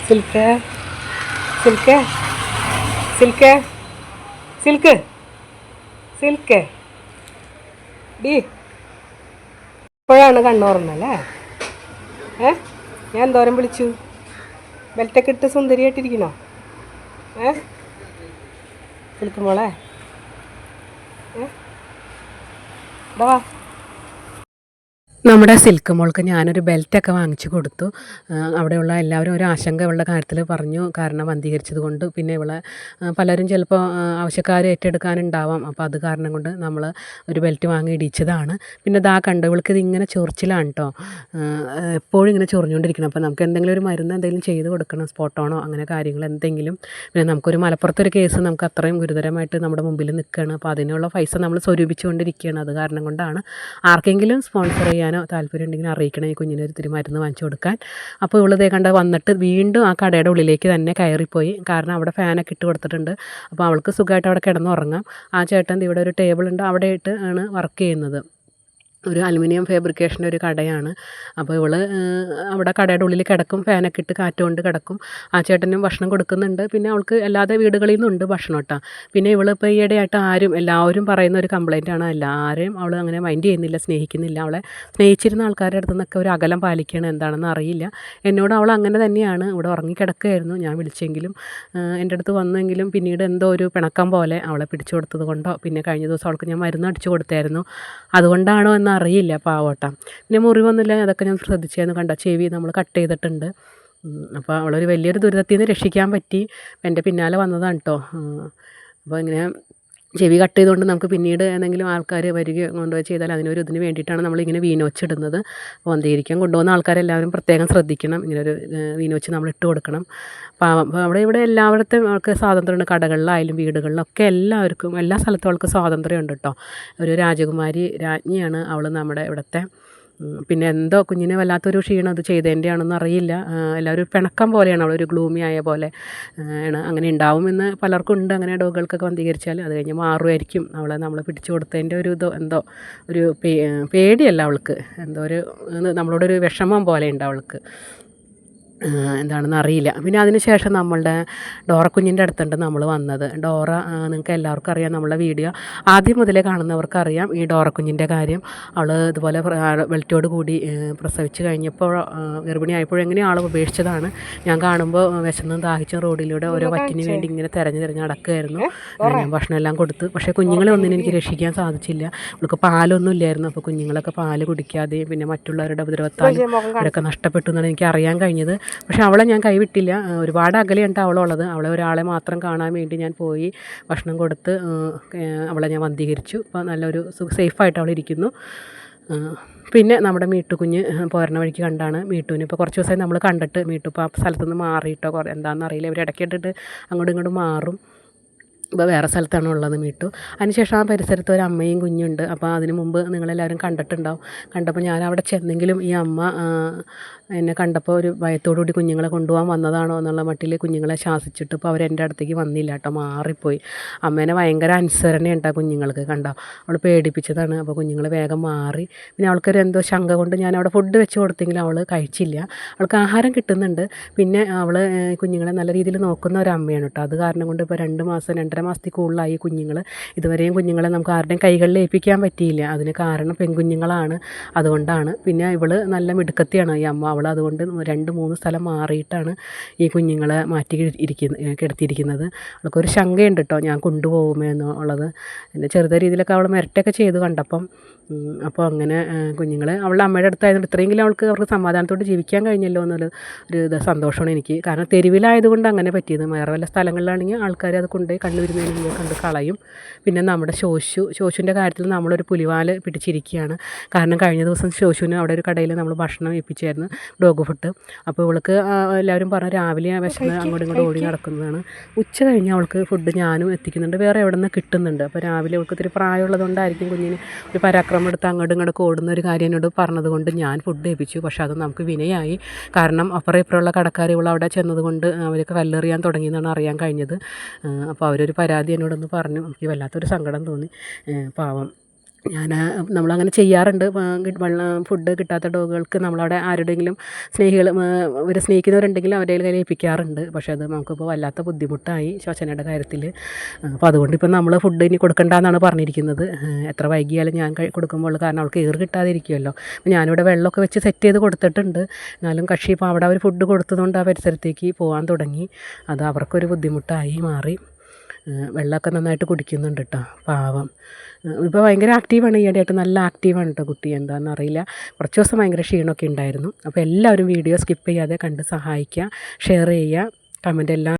Silk silk silk silk silk D ഇപ്പോഴാണ് കണ്ണോർന്നല്ലേ? ഞാൻ എന്തോരം വിളിച്ചു? ബെൽറ്റൊക്കെ ഇട്ട് സുന്ദരിയായിട്ടിരിക്കണോ? വിളിക്കുമ്പോളെ വാ. നമ്മുടെ സിൽക്ക് മോൾക്ക് ഞാനൊരു ബെൽറ്റൊക്കെ വാങ്ങിച്ചു കൊടുത്തു. അവിടെയുള്ള എല്ലാവരും ഒരു ആശങ്ക ഇവളുടെ കാര്യത്തിൽ പറഞ്ഞു, കാരണം വന്ധീകരിച്ചത് കൊണ്ട്. പിന്നെ ഇവളെ പലരും ചിലപ്പോൾ ആവശ്യക്കാർ ഏറ്റെടുക്കാനുണ്ടാവാം. അപ്പോൾ അത് കാരണം കൊണ്ട് നമ്മൾ ഒരു ബെൽറ്റ് വാങ്ങി ഇടിച്ചതാണ്. പിന്നെ ഇതാ കണ്ടു, ഇവൾക്ക് ഇതിങ്ങനെ ചൊറിച്ചിലാണ് കേട്ടോ, എപ്പോഴും ഇങ്ങനെ ചൊറിഞ്ഞുകൊണ്ടിരിക്കണം. അപ്പോൾ നമുക്ക് എന്തെങ്കിലും ഒരു മരുന്ന് എന്തെങ്കിലും ചെയ്ത് കൊടുക്കണം, സ്പോട്ടോണോ അങ്ങനെ കാര്യങ്ങൾ എന്തെങ്കിലും. പിന്നെ നമുക്കൊരു മലപ്പുറത്തൊരു കേസ് നമുക്ക് അത്രയും ഗുരുതരമായിട്ട് നമ്മുടെ മുമ്പിൽ നിൽക്കുകയാണ്. അപ്പോൾ അതിനുള്ള പൈസ നമ്മൾ സ്വരൂപിച്ചുകൊണ്ടിരിക്കുകയാണ്. അത് കാരണം കൊണ്ടാണ്. ആർക്കെങ്കിലും സ്പോൺസർ ചെയ്യാനോ താല്പര്യം ഉണ്ടെങ്കിൽ അറിയിക്കണം, ഈ കുഞ്ഞിന് ഒരു തിരി മരുന്ന് വാങ്ങിച്ചു കൊടുക്കാൻ. അപ്പോൾ ഇവളിതേ കണ്ട വന്നിട്ട് വീണ്ടും ആ കടയുടെ ഉള്ളിലേക്ക് തന്നെ കയറിപ്പോയി. കാരണം അവിടെ ഫാനൊക്കെ ഇട്ട് കൊടുത്തിട്ടുണ്ട്. അപ്പോൾ അവൾക്ക് സുഖമായിട്ട് അവിടെ കിടന്നുറങ്ങാം. ആ ചേട്ടൻ ഇവിടെ ഒരു ടേബിളുണ്ട്, അവിടെ ഇട്ട് ആണ് വർക്ക് ചെയ്യുന്നത്. ഒരു അലുമിനിയം ഫാബ്രിക്കേഷൻ്റെ ഒരു കടയാണ്. അപ്പോൾ ഇവൾ അവിടെ കടയുടെ ഉള്ളിൽ കിടക്കും, ഫാനൊക്കെ ഇട്ട് കാറ്റ് കൊണ്ട് കിടക്കും. ആ ചേട്ടനും ഭക്ഷണം കൊടുക്കുന്നുണ്ട്. പിന്നെ അവൾക്ക് അല്ലാതെ വീടുകളിൽ നിന്നുണ്ട് ഭക്ഷണം കേട്ടോ. പിന്നെ ഇവളിപ്പോൾ ഈയിടെയായിട്ട് എല്ലാവരും പറയുന്ന ഒരു കംപ്ലയിൻ്റാണ്, എല്ലാവരെയും അവൾ അങ്ങനെ മൈൻഡ് ചെയ്യുന്നില്ല, സ്നേഹിക്കുന്നില്ല. അവളെ സ്നേഹിച്ചിരുന്ന ആൾക്കാരുടെ അടുത്ത് നിന്നൊക്കെ ഒരു അകലം പാലിക്കുകയാണ്, എന്താണെന്ന് അറിയില്ല. എന്നോട് അവൾ അങ്ങനെ തന്നെയാണ്. ഇവിടെ ഉറങ്ങിക്കിടക്കുകയായിരുന്നു, ഞാൻ വിളിച്ചെങ്കിലും എൻ്റെ അടുത്ത് വന്നെങ്കിലും പിന്നീട് എന്തോ ഒരു പിണക്കം പോലെ അവളെ പിടിച്ചു കൊടുത്തത് കൊണ്ടോ, പിന്നെ കഴിഞ്ഞ ദിവസം അവൾക്ക് ഞാൻ മരുന്ന് അടിച്ചു കൊടുത്തായിരുന്നു, അതുകൊണ്ടാണോ അറിയില്ല പാവോട്ടം. പിന്നെ മുറിവൊന്നുമില്ല, അതൊക്കെ ഞാൻ ശ്രദ്ധിച്ചായിരുന്നു. കണ്ടോ, ചെവി നമ്മൾ കട്ട് ചെയ്തിട്ടുണ്ട്. അപ്പോൾ അവളൊരു വലിയൊരു ദുരിതത്തിൽ നിന്ന് രക്ഷിക്കാൻ പറ്റി. എൻ്റെ പിന്നാലെ വന്നതാണ് കേട്ടോ. അപ്പോൾ ഇങ്ങനെ ചെവി കട്ട് ചെയ്തുകൊണ്ട് നമുക്ക് പിന്നീട് ഏതെങ്കിലും ആൾക്കാർ വരിക കൊണ്ടുപോയി ചെയ്താൽ ഇതിന് വേണ്ടിയിട്ടാണ് നമ്മളിങ്ങനെ വീനോച്ചിടുന്നത്. അപ്പോൾ വന്ധീകരിക്കാൻ കൊണ്ടുപോകുന്ന ആൾക്കാരെല്ലാവരും പ്രത്യേകം ശ്രദ്ധിക്കണം, ഇങ്ങനൊരു വീനോച്ച് നമ്മൾ ഇട്ട് കൊടുക്കണം. അപ്പോൾ ഇവിടെ എല്ലായിടത്തും അവൾക്ക് സ്വാതന്ത്ര്യമുണ്ട്, കടകളിലായാലും വീടുകളിലൊക്കെ എല്ലാവർക്കും എല്ലാ സ്ഥലത്തും അവൾക്ക് സ്വാതന്ത്ര്യമുണ്ട് കേട്ടോ. ഒരു രാജകുമാരി രാജ്ഞിയാണ് അവൾ നമ്മുടെ ഇവിടുത്തെ. പിന്നെ എന്തോ കുഞ്ഞിനെ വല്ലാത്തൊരു ക്ഷീണം അത് ചെയ്തതിൻ്റെ ആണെന്ന് അറിയില്ല. എല്ലാവരും പിണക്കം പോലെയാണ്, അവളൊരു ഗ്ലൂമി ആയ പോലെ ആണ്. അങ്ങനെ ഉണ്ടാവുമെന്ന് പലർക്കും ഉണ്ട്, അങ്ങനെ ഡോഗുകൾക്കൊക്കെ വന്ധീകരിച്ചാൽ അത് കഴിഞ്ഞ് മാറുമായിരിക്കും. അവളെ നമ്മൾ പിടിച്ചു കൊടുത്തതിൻ്റെ ഒരു എന്തോ ഒരു പേടിയല്ല അവൾക്ക്, എന്തോ ഒരു നമ്മളോടൊരു വിഷമം പോലെ ഉണ്ട് അവൾക്ക്, എന്താണെന്ന് അറിയില്ല. പിന്നെ അതിന് ശേഷം നമ്മളുടെ ഡോറ കുഞ്ഞിൻ്റെ അടുത്തുണ്ട് നമ്മൾ വന്നത്. ഡോറ നിങ്ങൾക്ക് എല്ലാവർക്കും അറിയാം, നമ്മളെ വീഡിയോ ആദ്യം മുതലേ കാണുന്നവർക്കറിയാം ഈ ഡോറ കുഞ്ഞിൻ്റെ കാര്യം. അവൾ ഇതുപോലെ വെൽറ്റോട് കൂടി പ്രസവിച്ച് കഴിഞ്ഞപ്പോൾ ഗർഭിണിയായപ്പോൾ എങ്ങനെ ആൾ ഉപേക്ഷിച്ചതാണ്. ഞാൻ കാണുമ്പോൾ വിശന്നും ദാഹിച്ചും റോഡിലൂടെ ഓരോ വറ്റിന് വേണ്ടി ഇങ്ങനെ തിരഞ്ഞ് നടക്കുമായിരുന്നു. ഞാൻ ഭക്ഷണം എല്ലാം കൊടുത്ത്, പക്ഷേ കുഞ്ഞുങ്ങളെ ഒന്നിനും എനിക്ക് രക്ഷിക്കാൻ സാധിച്ചില്ല. അവൾക്ക് പാലൊന്നും ഇല്ലായിരുന്നു. അപ്പോൾ കുഞ്ഞുങ്ങളൊക്കെ പാല് കുടിക്കാതെയും പിന്നെ മറ്റുള്ളവരുടെ ഉപദ്രവത്താലും അവരൊക്കെ നഷ്ടപ്പെട്ടു എന്നാണ് എനിക്ക് അറിയാൻ കഴിഞ്ഞത്. പക്ഷേ അവളെ ഞാൻ കൈവിട്ടില്ല. ഒരുപാട് അകലെയുണ്ട് അവളുള്ളത്. അവളെ ഒരാളെ മാത്രം കാണാൻ വേണ്ടി ഞാൻ പോയി ഭക്ഷണം കൊടുത്ത് അവളെ ഞാൻ വന്ധീകരിച്ചു. അപ്പോൾ നല്ലൊരു സേഫായിട്ട് അവളിരിക്കുന്നു. പിന്നെ നമ്മുടെ മീട്ടു കുഞ്ഞ് പോരണ വഴിക്ക് കണ്ടാണ്. മീട്ടുവിന് ഇപ്പോൾ കുറച്ച് ദിവസമായി നമ്മൾ കണ്ടിട്ട്, മീട്ടു ഇപ്പോൾ ആ സ്ഥലത്തുനിന്ന് മാറിയിട്ടോ എന്താണെന്ന് അറിയില്ല, ഇവർ ഇടയ്ക്ക് ഇട്ടിട്ട് അങ്ങോട്ടും ഇങ്ങോട്ടും മാറും. ഇപ്പോൾ വേറെ സ്ഥലത്താണ് ഉള്ളത് മീട്ടു. അതിനുശേഷം ആ പരിസരത്ത് ഒരു അമ്മയും കുഞ്ഞുണ്ട്. അപ്പോൾ അതിന് മുമ്പ് നിങ്ങളെല്ലാവരും കണ്ടിട്ടുണ്ടാവും. കണ്ടപ്പോൾ ഞാൻ അവിടെ ചെന്നെങ്കിലും ഈ അമ്മ എന്നെ കണ്ടപ്പോൾ ഒരു ഭയത്തോടുകൂടി കുഞ്ഞുങ്ങളെ കൊണ്ടുപോകാൻ വന്നതാണോ എന്നുള്ള മട്ടിൽ കുഞ്ഞുങ്ങളെ ശാസിച്ചിട്ട് ഇപ്പോൾ അവരെൻ്റെ അടുത്തേക്ക് വന്നില്ല കേട്ടോ, മാറിപ്പോയി. അമ്മേനെ ഭയങ്കര അനുസരണയുണ്ടാകും കുഞ്ഞുങ്ങൾക്ക്, കണ്ടോ, അവൾ പേടിപ്പിച്ചതാണ്. അപ്പോൾ കുഞ്ഞുങ്ങൾ വേഗം മാറി. പിന്നെ അവൾക്കൊരു എന്തോ ശങ്ക കൊണ്ട് ഞാൻ അവിടെ ഫുഡ് വെച്ച് കൊടുത്തെങ്കിലും അവൾ കഴിച്ചില്ല. അവൾക്ക് ആഹാരം കിട്ടുന്നുണ്ട്. പിന്നെ അവൾ കുഞ്ഞുങ്ങളെ നല്ല രീതിയിൽ നോക്കുന്ന ഒരു അമ്മയാണ് കേട്ടോ. അത് കാരണം കൊണ്ട് ഇപ്പോൾ 2 മാസം 2.5 മാസത്തിൽ കൂടുതലായി കുഞ്ഞുങ്ങൾ. ഇതുവരെയും കുഞ്ഞുങ്ങളെ നമുക്ക് ആരുടെയും കൈകളിൽ ഏൽപ്പിക്കാൻ പറ്റിയില്ല. അതിന് കാരണം പെൺകുഞ്ഞുങ്ങളാണ്, അതുകൊണ്ടാണ്. പിന്നെ ഇവൾ നല്ല മിടുക്കത്തിയാണ് ഈ അമ്മ. അവൾ അതുകൊണ്ട് 2-3 സ്ഥലം മാറിയിട്ടാണ് ഈ കുഞ്ഞുങ്ങളെ മാറ്റി കിടത്തിയിരിക്കുന്നത്. അവൾക്കൊരു ശങ്കയുണ്ട് കേട്ടോ, ഞാൻ കൊണ്ടുപോകുമെന്നുള്ളത്. പിന്നെ ചെറുത രീതിയിലൊക്കെ അവൾ മിരട്ടൊക്കെ ചെയ്ത് കണ്ടപ്പം. അപ്പോൾ അങ്ങനെ കുഞ്ഞുങ്ങൾ അവളുടെ അമ്മയുടെ അടുത്തായതുകൊണ്ട് ഇത്രയെങ്കിലും അവർക്ക് സമാധാനത്തോട് ജീവിക്കാൻ കഴിഞ്ഞല്ലോ ഒരു സന്തോഷമാണ് എനിക്ക്. കാരണം തെരുവിലായതുകൊണ്ട് അങ്ങനെ പറ്റിയത്. വേറെ വല്ല സ്ഥലങ്ങളിലാണെങ്കിൽ ആൾക്കാർ അത് കൊണ്ടുപോയി കണ്ടുവരുന്നതിന് കണ്ട് കളയും. പിന്നെ നമ്മുടെ ശോശുവിൻ്റെ കാര്യത്തിൽ നമ്മളൊരു പുലിവാല് പിടിച്ചിരിക്കുകയാണ്. കാരണം കഴിഞ്ഞ ദിവസം ശോശുവിന് അവിടെ ഒരു കടയിൽ നമ്മൾ ഭക്ഷണം ഏൽപ്പിച്ചായിരുന്നു, ഡോഗ് ഫുഡ്. അപ്പോൾ ഇവൾക്ക് എല്ലാവരും പറഞ്ഞു രാവിലെ വിശന്ന് അങ്ങോട്ടും ഇങ്ങോട്ടും ഓടി നടക്കുന്നതാണ്. ഉച്ച കഴിഞ്ഞ് അവൾക്ക് ഫുഡ് ഞാനും എത്തിക്കുന്നുണ്ട്, വേറെ എവിടെ നിന്ന് കിട്ടുന്നുണ്ട്. അപ്പോൾ രാവിലെ അവൾക്ക് ഇത്തിരി പ്രായമുള്ളതുകൊണ്ടായിരിക്കും കുഞ്ഞിന് ഒരു പരാക്രമം എടുത്ത് അങ്ങോട്ടും ഇങ്ങോട്ടും ഓടുന്ന ഒരു കാര്യം എന്നോട് പറഞ്ഞതുകൊണ്ട് ഞാൻ ഫുഡ് ഏൽപ്പിച്ചു. പക്ഷേ അത് നമുക്ക് വിനയായി. കാരണം അപ്പുറം ഇപ്പുറമുള്ള കടക്കാർ അവളവിടെ ചെന്നതുകൊണ്ട് അവർക്ക് കല്ലെറിയാൻ തുടങ്ങിയെന്നാണ് അറിയാൻ കഴിഞ്ഞത്. അപ്പോൾ അവരൊരു പരാതി എന്നോടൊന്ന് പറഞ്ഞു. എനിക്ക് വല്ലാത്തൊരു സങ്കടം തോന്നി, പാവം. നമ്മളങ്ങനെ ചെയ്യാറുണ്ട്. വെള്ളം ഫുഡ് കിട്ടാത്ത ഡോഗുകൾക്ക് നമ്മളവിടെ ആരുടെയെങ്കിലും ഇവരെ സ്നേഹിക്കുന്നവരുണ്ടെങ്കിൽ അവരുടെ കയ്യിൽ ഏൽപ്പിക്കാറുണ്ട്. പക്ഷേ അത് നമുക്കിപ്പോൾ വല്ലാത്ത ബുദ്ധിമുട്ടായി ശോശനയുടെ കാര്യത്തിൽ. അപ്പോൾ അതുകൊണ്ട് ഇപ്പം നമ്മൾ ഫുഡ് ഇനി കൊടുക്കണ്ടെന്നാണ് പറഞ്ഞിരിക്കുന്നത്. എത്ര വൈകിയാലും ഞാൻ കൊടുക്കുമ്പോൾ കാരണം അവൾക്ക് ഏറ് കിട്ടാതിരിക്കുമല്ലോ. അപ്പോൾ ഞാനിവിടെ വെള്ളമൊക്കെ വെച്ച് സെറ്റ് ചെയ്ത് കൊടുത്തിട്ടുണ്ട്. എന്നാലും കക്ഷി ഇപ്പോൾ അവിടെ അവർ ഫുഡ് കൊടുത്തതുകൊണ്ട് ആ പരിസരത്തേക്ക് പോകാൻ തുടങ്ങി. അത് അവർക്കൊരു ബുദ്ധിമുട്ടായി മാറി. വെള്ളമൊക്കെ നന്നായിട്ട് കുടിക്കുന്നുണ്ട് കേട്ടോ, പാവം. ഇപ്പോൾ ഭയങ്കര ആക്റ്റീവാണ്, ഈയിടെയായിട്ട് നല്ല ആക്റ്റീവാണ് കേട്ടോ കുട്ടി. എന്താണെന്ന് അറിയില്ല, കുറച്ച് ദിവസം ഭയങ്കര ക്ഷീണമൊക്കെ ഉണ്ടായിരുന്നു. അപ്പോൾ എല്ലാവരും വീഡിയോ സ്കിപ്പ് ചെയ്യാതെ കണ്ട് സഹായിക്കുക, ഷെയർ ചെയ്യുക, കമൻ്റ് എല്ലാം